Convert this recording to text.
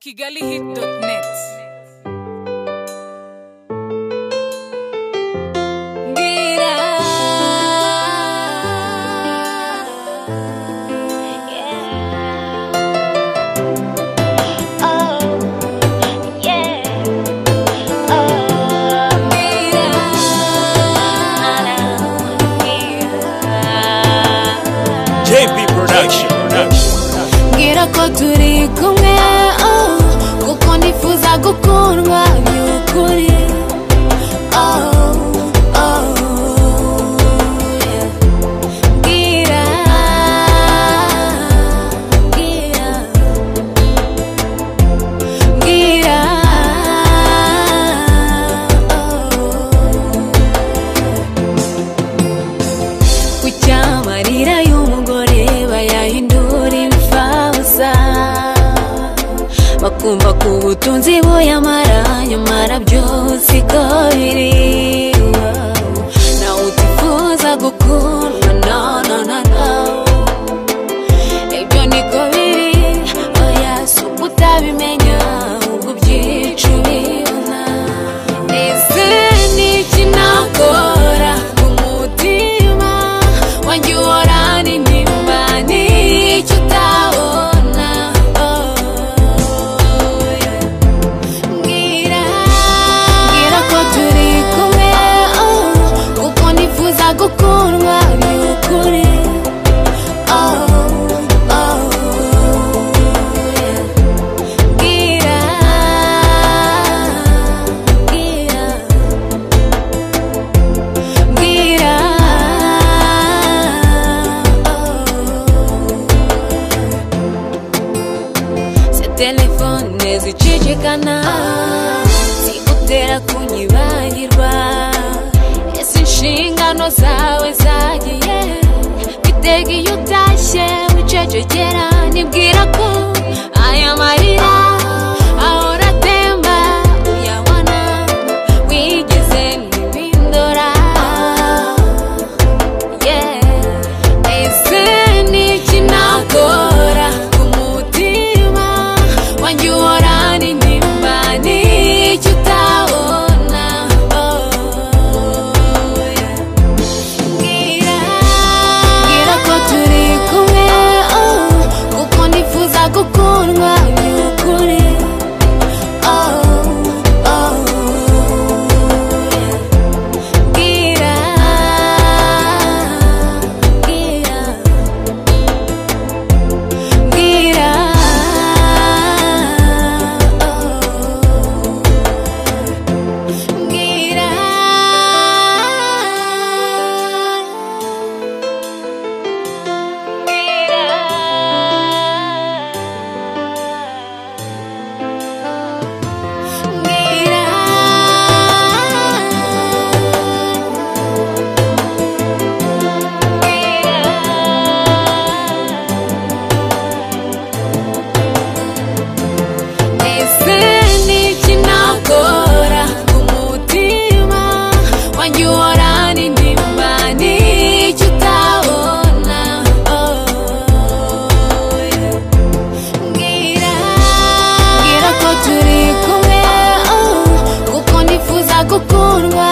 KigaliHit.net. JP Production. Ngira ko turi kumwe kuko nifuza gukundwa by'ukuri. Kucyamarira y'umugore bayahindura imfabusa, bakumva ko ubutunzi buyamara nyamara byose ko biri. Nawe utifuza gukundwa, no, ibyo niko biri. Oya si uko utabimenya ubwo ubyica ubibona. Ese ni iki nakora ku mutima wanjye uhorana intimba n'icyo utabona? Mbwira ko turi kumwe kuko nifuza gukundwa by'ukuri. Telefone zicicikana zigutera kunyibagirwa. Ese inshingano zawe zagiye bitega iyo utashye wicecekera? Nibwira ko aya marira ahora atemba uyabona wigeze ntibindora. Ese ni iki nakora ku mutima wanjye uhorana intimba n'icyo utabona? Mbwira ko turi kumwe kuko nifuza gukundwa by'ukuri. Gukundwa